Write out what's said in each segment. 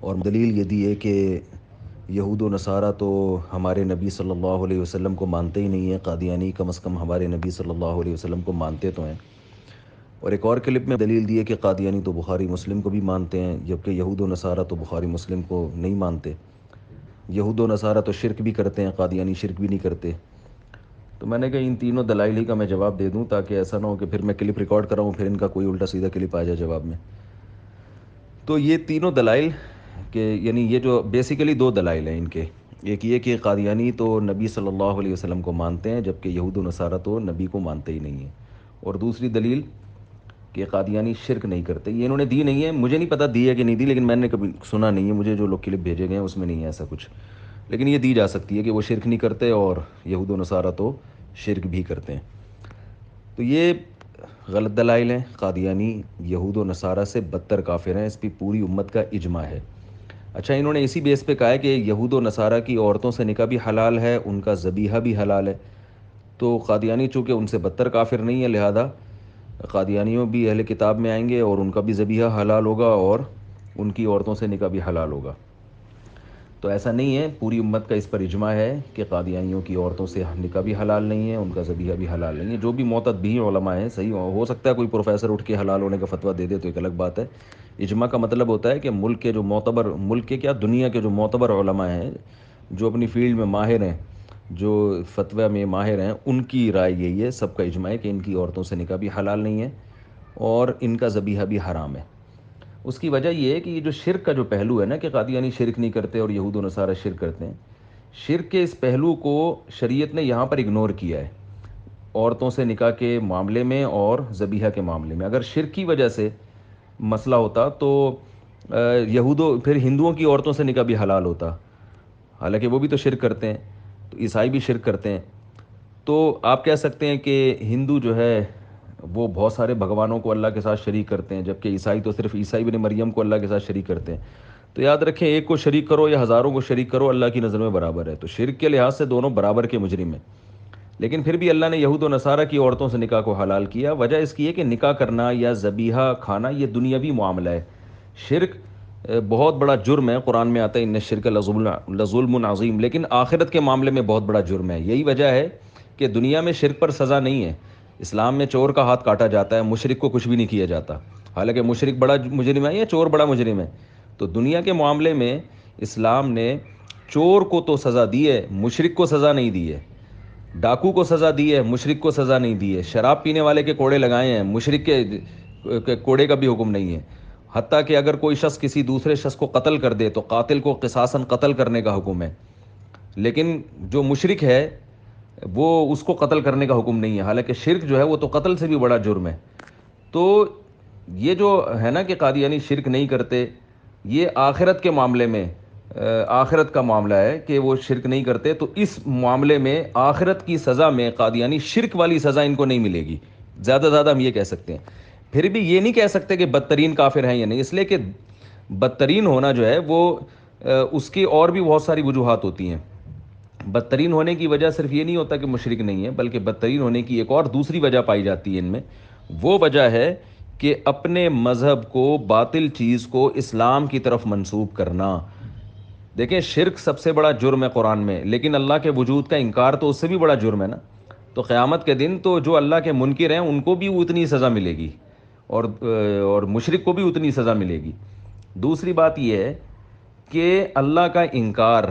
اور دلیل یہ دی ہے کہ یہود و نصارہ تو ہمارے نبی صلی اللہ علیہ وسلم کو مانتے ہی نہیں ہیں، قادیانی کم از کم ہمارے نبی صلی اللہ علیہ وسلم کو مانتے تو ہیں۔ اور ایک اور کلپ میں دلیل دی ہے کہ قادیانی تو بخاری مسلم کو بھی مانتے ہیں، جبکہ یہود و نصارہ تو بخاری مسلم کو نہیں مانتے۔ یہود و نصارہ تو شرک بھی کرتے ہیں، قادیانی شرک بھی نہیں کرتے۔ تو میں نے کہا ان تینوں دلائل ہی کا میں جواب دے دوں، تاکہ ایسا نہ ہو کہ پھر میں کلپ ریکارڈ کراؤں پھر ان کا کوئی الٹا سیدھا کلپ آ جائے جواب میں۔ تو یہ تینوں دلائل کہ یعنی یہ جو بیسیکلی دو دلائل ہیں ان کے، ایک یہ کہ قادیانی تو نبی صلی اللہ علیہ وسلم کو مانتے ہیں، جبکہ یہود و نصارہ تو نبی کو مانتے ہی نہیں ہیں۔ اور دوسری دلیل کہ قادیانی شرک نہیں کرتے، یہ انہوں نے دی نہیں ہے، مجھے نہیں پتہ دی ہے کہ نہیں دی، لیکن میں نے کبھی سنا نہیں ہے، مجھے جو لوگ کلپ بھیجے گئے ہیں اس میں نہیں ہے ایسا کچھ، لیکن یہ دی جا سکتی ہے کہ وہ شرک نہیں کرتے اور یہود و نصارہ تو شرک بھی کرتے ہیں۔ تو یہ غلط دلائل ہیں۔ قادیانی یہود و نصارہ سے بدتر کافر ہیں، اس پہ پوری امت کا اجماع ہے۔ اچھا، انہوں نے اسی بیس پہ کہا ہے کہ یہود و نصارہ کی عورتوں سے نکاح بھی حلال ہے، ان کا ذبیحہ بھی حلال ہے۔ تو قادیانی چونکہ ان سے بدتر کافر نہیں ہے، لہذا قادیانیوں بھی اہل کتاب میں آئیں گے اور ان کا بھی ذبیحہ حلال ہوگا اور ان کی عورتوں سے نکاح بھی حلال ہوگا۔ تو ایسا نہیں ہے، پوری امت کا اس پر اجماع ہے کہ قادیانیوں کی عورتوں سے نکاح بھی حلال نہیں ہے، ان کا ذبیحہ بھی حلال نہیں ہے۔ جو بھی معتد بھی علماء ہیں، صحیح ہو سکتا ہے کوئی پروفیسر اٹھ کے حلال ہونے کا فتویٰ دے دے تو ایک الگ بات ہے۔ اجماع کا مطلب ہوتا ہے کہ ملک کے جو معتبر، ملک کے کیا دنیا کے جو معتبر علماء ہیں، جو اپنی فیلڈ میں ماہر ہیں، جو فتویٰ میں ماہر ہیں، ان کی رائے یہی ہے، سب کا اجماع ہے کہ ان کی عورتوں سے نکاح بھی حلال نہیں ہے اور ان کا ذبیحہ بھی حرام ہے۔ اس کی وجہ یہ ہے کہ یہ جو شرک کا جو پہلو ہے نا کہ قادیانی شرک نہیں کرتے اور یہود و نصارہ شرک کرتے ہیں، شرک کے اس پہلو کو شریعت نے یہاں پر اگنور کیا ہے، عورتوں سے نکاح کے معاملے میں اور ذبیحہ کے معاملے میں۔ اگر شرک کی وجہ سے مسئلہ ہوتا تو پھر ہندوؤں کی عورتوں سے نکاح بھی حلال ہوتا، حالانکہ وہ بھی تو شرک کرتے ہیں، تو عیسائی بھی شرک کرتے ہیں۔ تو آپ کہہ سکتے ہیں کہ ہندو جو ہے وہ بہت سارے بھگوانوں کو اللہ کے ساتھ شریک کرتے ہیں، جبکہ عیسائی تو صرف عیسائی ابن مریم کو اللہ کے ساتھ شریک کرتے ہیں۔ تو یاد رکھیں، ایک کو شریک کرو یا ہزاروں کو شریک کرو، اللہ کی نظر میں برابر ہے۔ تو شرک کے لحاظ سے دونوں برابر کے مجرم ہیں، لیکن پھر بھی اللہ نے یہود و نصارہ کی عورتوں سے نکاح کو حلال کیا۔ وجہ اس کی ہے کہ نکاح کرنا یا ذبیحہ کھانا یہ دنیاوی معاملہ ہے۔ شرک بہت بڑا جرم ہے، قرآن میں آتا ہے ان الشرک لظلم عظیم، لیکن آخرت کے معاملے میں بہت بڑا جرم ہے۔ یہی وجہ ہے کہ دنیا میں شرک پر سزا نہیں ہے۔ اسلام میں چور کا ہاتھ کاٹا جاتا ہے، مشرک کو کچھ بھی نہیں کیا جاتا، حالانکہ مشرک بڑا مجرم ہے یا چور بڑا مجرم ہے۔ تو دنیا کے معاملے میں اسلام نے چور کو تو سزا دی ہے، مشرک کو سزا نہیں دی ہے۔ ڈاکو کو سزا دی ہے، مشرک کو سزا نہیں دی ہے۔ شراب پینے والے کے کوڑے لگائے ہیں، مشرک کے کوڑے کا بھی حکم نہیں ہے۔ حتیٰ کہ اگر کوئی شخص کسی دوسرے شخص کو قتل کر دے تو قاتل کو قصاصاً قتل کرنے کا حکم ہے، لیکن جو مشرک ہے وہ اس کو قتل کرنے کا حکم نہیں ہے، حالانکہ شرک جو ہے وہ تو قتل سے بھی بڑا جرم ہے۔ تو یہ جو ہے نا کہ قادیانی شرک نہیں کرتے، یہ آخرت کے معاملے میں آخرت کا معاملہ ہے کہ وہ شرک نہیں کرتے، تو اس معاملے میں آخرت کی سزا میں قادیانی شرک والی سزا ان کو نہیں ملے گی، زیادہ زیادہ ہم یہ کہہ سکتے ہیں۔ پھر بھی یہ نہیں کہہ سکتے کہ بدترین کافر ہیں یا نہیں، اس لیے کہ بدترین ہونا جو ہے وہ اس کی اور بھی بہت ساری وجوہات ہوتی ہیں۔ بدترین ہونے کی وجہ صرف یہ نہیں ہوتا کہ مشرک نہیں ہے، بلکہ بدترین ہونے کی ایک اور دوسری وجہ پائی جاتی ہے ان میں۔ وہ وجہ ہے کہ اپنے مذہب کو، باطل چیز کو اسلام کی طرف منسوب کرنا۔ دیکھیں، شرک سب سے بڑا جرم ہے قرآن میں، لیکن اللہ کے وجود کا انکار تو اس سے بھی بڑا جرم ہے نا۔ تو قیامت کے دن تو جو اللہ کے منکر ہیں ان کو بھی اتنی سزا ملے گی اور مشرک کو بھی اتنی سزا ملے گی۔ دوسری بات یہ ہے کہ اللہ کا انکار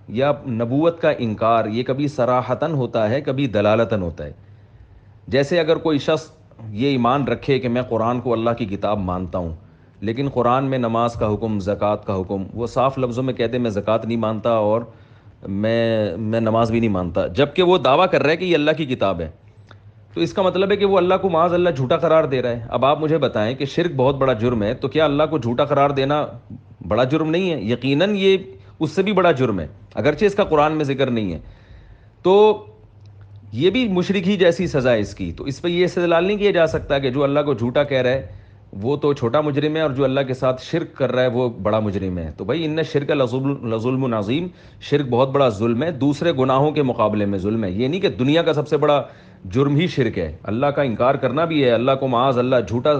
یا نبوت کا انکار یہ کبھی صراحتاً ہوتا ہے، کبھی دلالتاً ہوتا ہے۔ جیسے اگر کوئی شخص یہ ایمان رکھے کہ میں قرآن کو اللہ کی کتاب مانتا ہوں، لیکن قرآن میں نماز کا حکم، زکوٰۃ کا حکم، وہ صاف لفظوں میں کہتے ہیں میں زکوٰۃ نہیں مانتا اور میں نماز بھی نہیں مانتا، جبکہ وہ دعویٰ کر رہا ہے کہ یہ اللہ کی کتاب ہے، تو اس کا مطلب ہے کہ وہ اللہ کو معاذ اللہ جھوٹا قرار دے رہا ہے۔ اب آپ مجھے بتائیں کہ شرک بہت بڑا جرم ہے، تو کیا اللہ کو جھوٹا قرار دینا بڑا جرم نہیں ہے؟ یقیناً یہ اس سے بھی بڑا جرم ہے، اگرچہ اس کا قرآن میں ذکر نہیں ہے۔ تو یہ بھی مشرک ہی جیسی سزا ہے اس کی، تو اس پہ یہ استدلال نہیں کیا جا سکتا کہ جو اللہ کو جھوٹا کہہ رہا ہے وہ تو چھوٹا مجرم ہے اور جو اللہ کے ساتھ شرک کر رہا ہے وہ بڑا مجرم ہے۔ تو بھائی ان الشرک لظلم عظیم، شرک بہت بڑا ظلم ہے، دوسرے گناہوں کے مقابلے میں ظلم ہے۔ یہ نہیں کہ دنیا کا سب سے بڑا جرم ہی شرک ہے، اللہ کا انکار کرنا بھی ہے، اللہ کو معاذ اللہ جھوٹا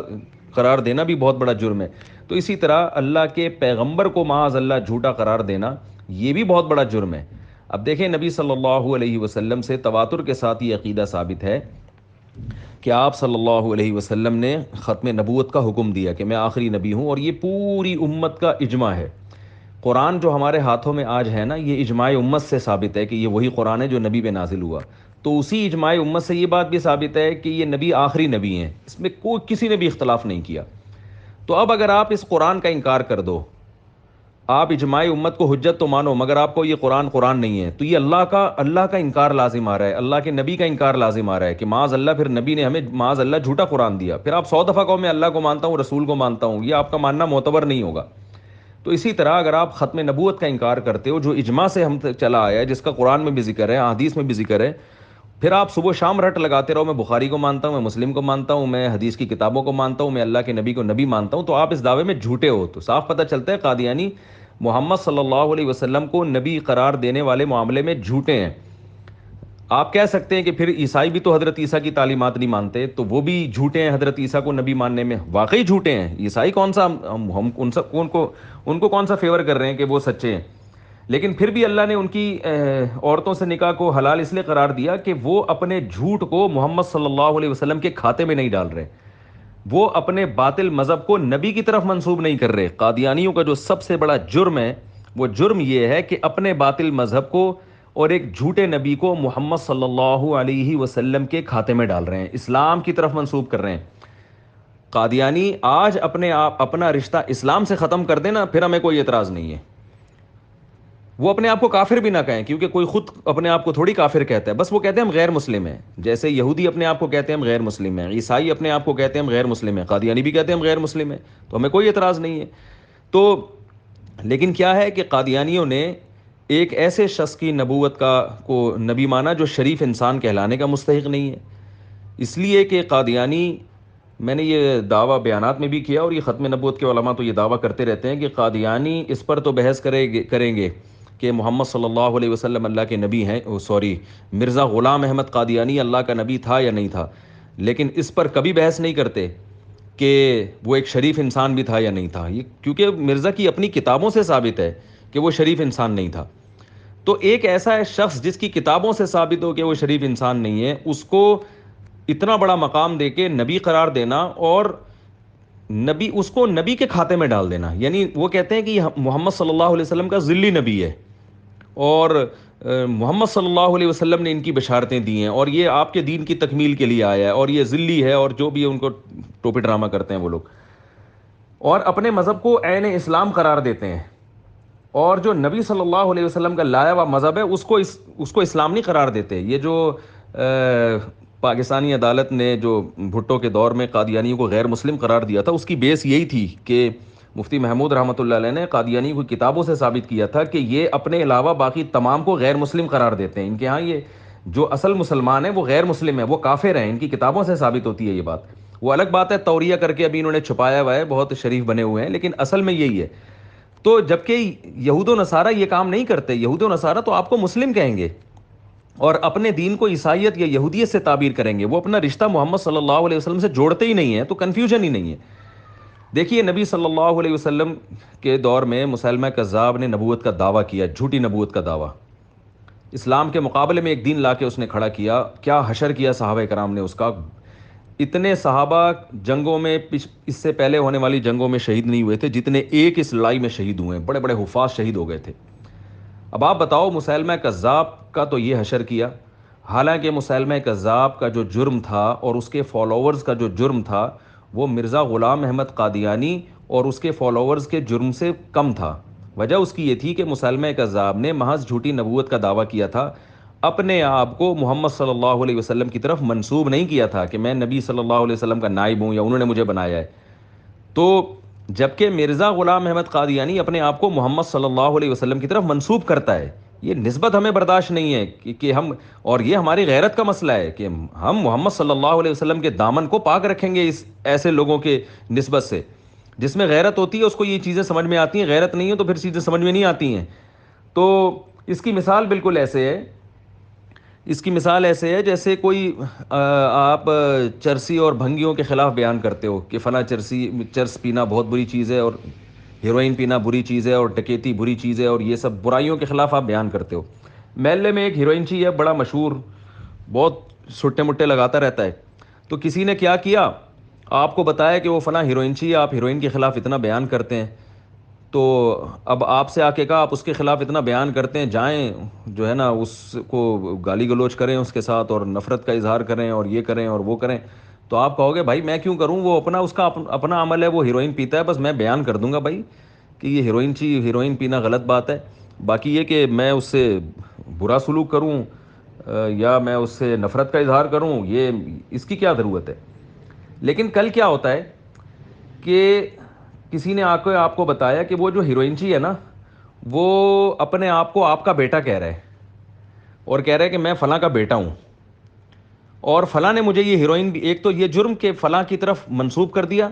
قرار دینا بھی بہت بڑا جرم ہے۔ تو اسی طرح اللہ کے پیغمبر کو معاذ اللہ جھوٹا قرار دینا یہ بھی بہت بڑا جرم ہے۔ اب دیکھیں نبی صلی اللہ علیہ وسلم سے تواتر کے ساتھ یہ عقیدہ ثابت ہے کہ آپ صلی اللہ علیہ وسلم نے ختم نبوت کا حکم دیا کہ میں آخری نبی ہوں، اور یہ پوری امت کا اجماع ہے۔ قرآن جو ہمارے ہاتھوں میں آج ہے نا، یہ اجماع امت سے ثابت ہے کہ یہ وہی قرآن ہے جو نبی پہ نازل ہوا۔ تو اسی اجماع امت سے یہ بات بھی ثابت ہے کہ یہ نبی آخری نبی ہیں، اس میں کوئی کسی نے بھی اختلاف نہیں کیا۔ تو اب اگر آپ اس قرآن کا انکار کر دو، آپ اجماع امت کو حجت تو مانو، مگر آپ کو یہ قرآن نہیں ہے، تو یہ اللہ کا انکار لازم آ رہا ہے، اللہ کے نبی کا انکار لازم آ رہا ہے کہ معاذ اللہ پھر نبی نے ہمیں معاذ اللہ جھوٹا قرآن دیا۔ پھر آپ 100 دفعہ کہو میں اللہ کو مانتا ہوں، رسول کو مانتا ہوں، یہ آپ کا ماننا معتبر نہیں ہوگا۔ تو اسی طرح اگر آپ ختم نبوت کا انکار کرتے ہو جو اجماع سے ہم تک چلا آیا ہے، جس کا قرآن میں بھی ذکر ہے، احادیث میں بھی ذکر ہے، پھر آپ صبح و شام رٹ لگاتے رہو میں بخاری کو مانتا ہوں، میں مسلم کو مانتا ہوں، میں حدیث کی کتابوں کو مانتا ہوں، میں اللہ کے نبی کو نبی مانتا ہوں، تو آپ اس دعوے میں جھوٹے ہو۔ تو صاف پتہ چلتا ہے قادیانی محمد صلی اللہ علیہ وسلم کو نبی قرار دینے والے معاملے میں جھوٹے ہیں۔ آپ کہہ سکتے ہیں کہ پھر عیسائی بھی تو حضرت عیسیٰ کی تعلیمات نہیں مانتے، تو وہ بھی جھوٹے ہیں حضرت عیسیٰ کو نبی ماننے میں، واقعی جھوٹے ہیں۔ عیسائی کون سا ہم ان کو کون سا فیور کر رہے ہیں کہ وہ سچے ہیں؟ لیکن پھر بھی اللہ نے ان کی عورتوں سے نکاح کو حلال اس لیے قرار دیا کہ وہ اپنے جھوٹ کو محمد صلی اللہ علیہ وسلم کے کھاتے میں نہیں ڈال رہے، وہ اپنے باطل مذہب کو نبی کی طرف منسوب نہیں کر رہے۔ قادیانیوں کا جو سب سے بڑا جرم ہے وہ جرم یہ ہے کہ اپنے باطل مذہب کو اور ایک جھوٹے نبی کو محمد صلی اللہ علیہ وسلم کے کھاتے میں ڈال رہے ہیں، اسلام کی طرف منسوب کر رہے ہیں۔ قادیانی آج اپنا رشتہ اسلام سے ختم کر دینا، پھر ہمیں کوئی اعتراض نہیں ہے۔ وہ اپنے آپ کو کافر بھی نہ کہیں، کیونکہ کوئی خود اپنے آپ کو تھوڑی کافر کہتا ہے، بس وہ کہتے ہیں ہم غیر مسلم ہیں۔ جیسے یہودی اپنے آپ کو کہتے ہیں ہم غیر مسلم ہیں، عیسائی اپنے آپ کو کہتے ہیں ہم غیر مسلم ہیں، قادیانی بھی کہتے ہیں ہم غیر مسلم ہیں، تو ہمیں کوئی اعتراض نہیں ہے۔ تو لیکن کیا ہے کہ قادیانیوں نے ایک ایسے شخص کی نبوت کو نبی مانا جو شریف انسان کہلانے کا مستحق نہیں ہے، اس لیے کہ قادیانی، میں نے یہ دعویٰ بیانات میں بھی کیا اور یہ ختم نبوت کے علماء تو یہ دعویٰ کرتے رہتے ہیں کہ قادیانی اس پر تو بحث کریں گے کہ محمد صلی اللہ علیہ وسلم اللہ کے نبی ہیں، مرزا غلام احمد قادیانی اللہ کا نبی تھا یا نہیں تھا، لیکن اس پر کبھی بحث نہیں کرتے کہ وہ ایک شریف انسان بھی تھا یا نہیں تھا، یہ کیونکہ مرزا کی اپنی کتابوں سے ثابت ہے کہ وہ شریف انسان نہیں تھا۔ تو ایک ایسا شخص جس کی کتابوں سے ثابت ہو کہ وہ شریف انسان نہیں ہے، اس کو اتنا بڑا مقام دے کے نبی قرار دینا اور اس کو نبی کے کھاتے میں ڈال دینا، یعنی وہ کہتے ہیں کہ یہ محمد صلی اللہ علیہ وسلم کا ذلی نبی ہے اور محمد صلی اللہ علیہ وسلم نے ان کی بشارتیں دی ہیں اور یہ آپ کے دین کی تکمیل کے لیے آیا ہے اور یہ ذلی ہے، اور جو بھی ان کو ٹوپی ڈرامہ کرتے ہیں وہ لوگ، اور اپنے مذہب کو عین اسلام قرار دیتے ہیں، اور جو نبی صلی اللہ علیہ وسلم کا لایا ہوا مذہب ہے اس کو اسلام نہیں قرار دیتے۔ یہ جو پاکستانی عدالت نے جو بھٹو کے دور میں قادیانیوں کو غیر مسلم قرار دیا تھا، اس کی بیس یہی تھی کہ مفتی محمود رحمۃ اللہ علیہ نے قادیانی کو کتابوں سے ثابت کیا تھا کہ یہ اپنے علاوہ باقی تمام کو غیر مسلم قرار دیتے ہیں، ان کے ہاں یہ جو اصل مسلمان ہیں وہ غیر مسلم ہیں، وہ کافر ہیں، ان کی کتابوں سے ثابت ہوتی ہے یہ بات۔ وہ الگ بات ہے توریہ کر کے ابھی انہوں نے چھپایا ہوا ہے، بہت شریف بنے ہوئے ہیں، لیکن اصل میں یہی ہے۔ تو جبکہ یہود و نصارہ یہ کام نہیں کرتے، یہود و نصارہ تو آپ کو مسلم کہیں گے اور اپنے دین کو عیسائیت یا یہودیت سے تعبیر کریں گے، وہ اپنا رشتہ محمد صلی اللہ علیہ وسلم سے جوڑتے ہی نہیں ہیں، تو کنفیوژن ہی نہیں ہے۔ دیکھیے نبی صلی اللہ علیہ وسلم کے دور میں مسیلمہ کذاب نے نبوت کا دعویٰ کیا، جھوٹی نبوت کا دعویٰ، اسلام کے مقابلے میں ایک دین لا کے اس نے کھڑا کیا، کیا حشر کیا صحابہ کرام نے اس کا، اتنے صحابہ جنگوں میں اس سے پہلے ہونے والی جنگوں میں شہید نہیں ہوئے تھے جتنے ایک اس لڑائی میں شہید ہوئے ہیں، بڑے بڑے حفاظ شہید ہو گئے تھے۔ اب آپ بتاؤ مسیلمہ کذاب کا تو یہ حشر کیا، حالانکہ مسیلمہ کذاب کا جو جرم تھا اور اس کے فالوورز کا جو جرم تھا وہ مرزا غلام احمد قادیانی اور اس کے فالوورز کے جرم سے کم تھا۔ وجہ اس کی یہ تھی کہ مسیلمہ کذاب نے محض جھوٹی نبوت کا دعویٰ کیا تھا، اپنے آپ کو محمد صلی اللہ علیہ وسلم کی طرف منسوب نہیں کیا تھا کہ میں نبی صلی اللہ علیہ وسلم کا نائب ہوں یا انہوں نے مجھے بنایا ہے۔ تو جبکہ مرزا غلام احمد قادیانی اپنے آپ کو محمد صلی اللہ علیہ وسلم کی طرف منسوب کرتا ہے، یہ نسبت ہمیں برداشت نہیں ہے کہ ہم، اور یہ ہماری غیرت کا مسئلہ ہے کہ ہم محمد صلی اللہ علیہ وسلم کے دامن کو پاک رکھیں گے اس ایسے لوگوں کے نسبت سے۔ جس میں غیرت ہوتی ہے اس کو یہ چیزیں سمجھ میں آتی ہیں، غیرت نہیں ہے تو پھر چیزیں سمجھ میں نہیں آتی ہیں۔ تو اس کی مثال بالکل ایسے ہے اس کی مثال ایسے ہے جیسے کوئی آپ چرسی اور بھنگیوں کے خلاف بیان کرتے ہو کہ فلاں چرس پینا بہت بری چیز ہے، اور ہیروئن پینا بری چیز ہے، اور ڈکیتی بری چیز ہے، اور یہ سب برائیوں کے خلاف آپ بیان کرتے ہو۔ محلے میں ایک ہیروئنچی ہے بڑا مشہور، بہت سٹے مٹے لگاتا رہتا ہے، تو کسی نے کیا کیا، آپ کو بتایا کہ وہ فلاں ہیروئنچی ہے، آپ ہیروئن کے خلاف اتنا بیان کرتے ہیں، تو اب آپ سے آ کے کہا آپ اس کے خلاف اتنا بیان کرتے ہیں، جائیں جو ہے نا اس کو گالی گلوچ کریں اس کے ساتھ، اور نفرت کا اظہار کریں، اور یہ کریں اور وہ کریں، تو آپ کہو گے بھائی میں کیوں کروں، وہ اپنا اس کا اپنا عمل ہے، وہ ہیروئن پیتا ہے، بس میں بیان کر دوں گا بھائی کہ یہ ہیروئن پینا غلط بات ہے، باقی یہ کہ میں اس سے برا سلوک کروں یا میں اس سے نفرت کا اظہار کروں، یہ اس کی کیا ضرورت ہے۔ لیکن کل کیا ہوتا ہے کہ کسی نے آپ کو بتایا کہ وہ جو ہیروئنچی ہے نا، وہ اپنے آپ کو آپ کا بیٹا کہہ رہا ہے، اور کہہ رہا ہے کہ میں فلاں کا بیٹا ہوں، اور فلاں نے مجھے یہ ہیروئن بھی، ایک تو یہ جرم کہ فلاں کی طرف منسوب کر دیا،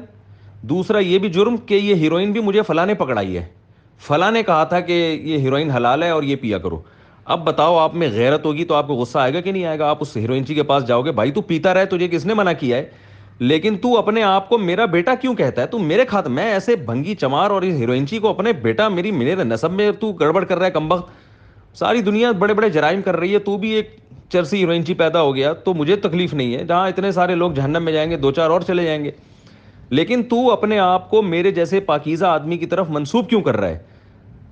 دوسرا یہ بھی جرم کہ یہ ہیروئن بھی مجھے فلاں نے پکڑائی ہے، فلاں نے کہا تھا کہ یہ ہیروئن حلال ہے اور یہ پیا کرو۔ اب بتاؤ آپ میں غیرت ہوگی تو آپ کو غصہ آئے گا کہ نہیں آئے گا، آپ اس ہیروئنچی کے پاس جاؤ گے، بھائی تو پیتا رہے، تجھے کس نے منع کیا ہے، لیکن تو اپنے آپ کو میرا بیٹا کیوں کہتا ہے، تو میرے کھات میں ایسے بھنگی چمار اور اس ہیروئنچی کو اپنے بیٹا، میرے نسب میں تو گڑبڑ کر رہا ہے کمبخت، ساری دنیا بڑے بڑے جرائم کر رہی ہے، تو بھی ایک چرسی ہیروئنچی پیدا ہو گیا، تو مجھے تکلیف نہیں ہے، جہاں اتنے سارے لوگ جہنم میں جائیں گے دو چار اور چلے جائیں گے، لیکن تو اپنے آپ کو میرے جیسے پاکیزہ آدمی کی طرف منسوب کیوں کر رہا ہے۔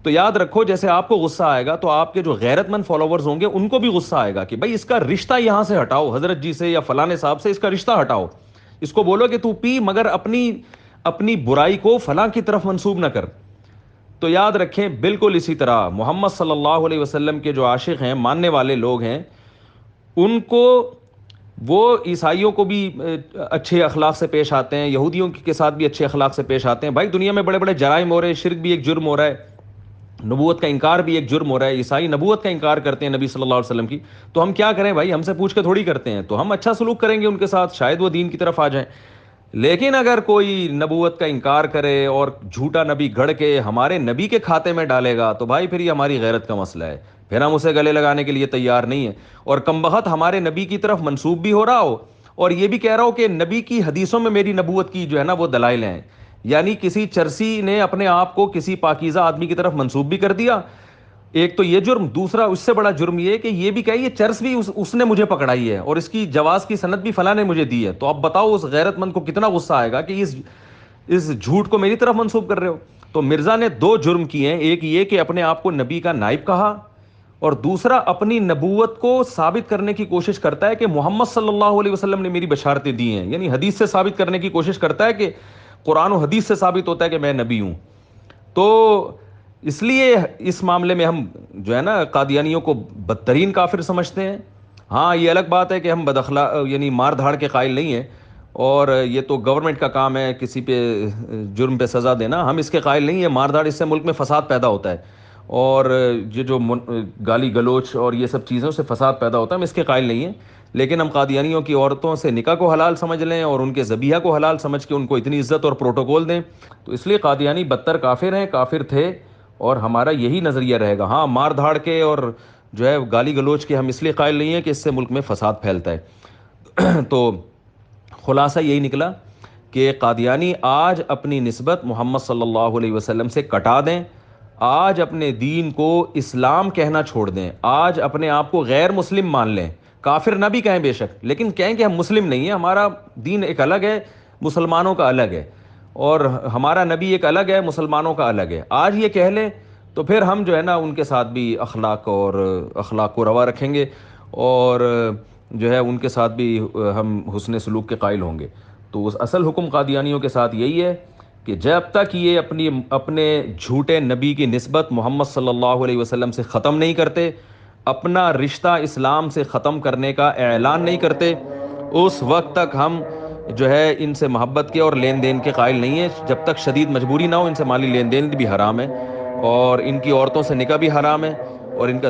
تو یاد رکھو جیسے آپ کو غصہ آئے گا تو آپ کے جو غیرت مند فالوورز ہوں گے ان کو بھی غصہ آئے گا کہ بھائی اس کا رشتہ یہاں سے ہٹاؤ، حضرت جی سے یا فلانے صاحب سے اس کا رشتہ ہٹاؤ، اس کو بولو کہ تو پی مگر اپنی برائی کو فلاں کی طرف منسوب نہ کر۔ تو یاد رکھیں بالکل اسی طرح محمد صلی اللہ علیہ وسلم کے جو عاشق ہیں، ماننے والے لوگ ہیں، ان کو، وہ عیسائیوں کو بھی اچھے اخلاق سے پیش آتے ہیں، یہودیوں کے ساتھ بھی اچھے اخلاق سے پیش آتے ہیں۔ بھائی دنیا میں بڑے بڑے جرائم ہو رہے ہیں، شرک بھی ایک جرم ہو رہا ہے، نبوت کا انکار بھی ایک جرم ہو رہا ہے، عیسائی نبوت کا انکار کرتے ہیں نبی صلی اللہ علیہ وسلم کی، تو ہم کیا کریں بھائی، ہم سے پوچھ کے تھوڑی کرتے ہیں، تو ہم اچھا سلوک کریں گے ان کے ساتھ، شاید وہ دین کی طرف آ جائیں۔ لیکن اگر کوئی نبوت کا انکار کرے اور جھوٹا نبی گھڑ کے ہمارے نبی کے کھاتے میں ڈالے گا، تو بھائی پھر یہ ہماری غیرت کا مسئلہ ہے، پھر ہم اسے گلے لگانے کے لیے تیار نہیں ہیں، اور کمبخت ہمارے نبی کی طرف منسوب بھی ہو رہا ہو اور یہ بھی کہہ رہا ہو کہ نبی کی حدیثوں میں میری نبوت کی جو ہے نا وہ دلائل ہیں، یعنی کسی چرسی نے اپنے آپ کو کسی پاکیزہ آدمی کی طرف منسوب بھی کر دیا، ایک تو یہ جرم، دوسرا اس سے بڑا جرم یہ کہ یہ بھی کہے یہ چرس بھی اس نے مجھے پکڑائی ہے اور اس کی جواز کی سند بھی فلاں نے مجھے دی ہے، تو اب بتاؤ اس غیرت مند کو کتنا غصہ آئے گا کہ اس جھوٹ کو میری طرف منسوب کر رہے ہو۔ تو مرزا نے دو جرم کیے ہیں، ایک یہ کہ اپنے آپ کو نبی کا نائب کہا، اور دوسرا اپنی نبوت کو ثابت کرنے کی کوشش کرتا ہے کہ محمد صلی اللہ علیہ وسلم نے میری بشارتیں دی ہیں، یعنی حدیث سے ثابت کرنے کی کوشش کرتا ہے کہ قرآن و حدیث سے ثابت ہوتا ہے کہ میں نبی ہوں۔ تو اس لیے اس معاملے میں ہم جو ہے نا قادیانیوں کو بدترین کافر سمجھتے ہیں۔ ہاں یہ الگ بات ہے کہ ہم یعنی مار دھاڑ کے قائل نہیں ہیں، اور یہ تو گورنمنٹ کا کام ہے کسی پہ جرم پہ سزا دینا، ہم اس کے قائل نہیں ہیں، مار دھاڑ اس سے ملک میں فساد پیدا ہوتا ہے، اور یہ جو گالی گلوچ اور یہ سب چیزوں سے فساد پیدا ہوتا ہے، ہم اس کے قائل نہیں ہیں، لیکن ہم قادیانیوں کی عورتوں سے نکاح کو حلال سمجھ لیں اور ان کے ذبیحہ کو حلال سمجھ کے ان کو اتنی عزت اور پروٹوکول دیں، تو اس لیے قادیانی بدتر کافر ہیں، کافر تھے، اور ہمارا یہی نظریہ رہے گا۔ ہاں مار دھاڑ کے اور جو ہے گالی گلوچ کے ہم اس لیے قائل نہیں ہیں کہ اس سے ملک میں فساد پھیلتا ہے۔ تو خلاصہ یہی نکلا کہ قادیانی آج اپنی نسبت محمد صلی اللہ علیہ وسلم سے کٹا دیں، آج اپنے دین کو اسلام کہنا چھوڑ دیں، آج اپنے آپ کو غیر مسلم مان لیں، کافر نہ بھی کہیں بے شک، لیکن کہیں کہ ہم مسلم نہیں ہیں، ہمارا دین ایک الگ ہے، مسلمانوں کا الگ ہے، اور ہمارا نبی ایک الگ ہے، مسلمانوں کا الگ ہے، آج یہ کہہ لیں تو پھر ہم جو ہے نا ان کے ساتھ بھی اخلاق کو روا رکھیں گے، اور جو ہے ان کے ساتھ بھی ہم حسن سلوک کے قائل ہوں گے۔ تو اس اصل حکم قادیانیوں کے ساتھ یہی ہے کہ جب تک یہ اپنے جھوٹے نبی کی نسبت محمد صلی اللہ علیہ وسلم سے ختم نہیں کرتے، اپنا رشتہ اسلام سے ختم کرنے کا اعلان نہیں کرتے، اس وقت تک ہم جو ہے ان سے محبت کے اور لین دین کے قائل نہیں ہیں، جب تک شدید مجبوری نہ ہو، ان سے مالی لین دین بھی حرام ہے، اور ان کی عورتوں سے نکاح بھی حرام ہے، اور ان کا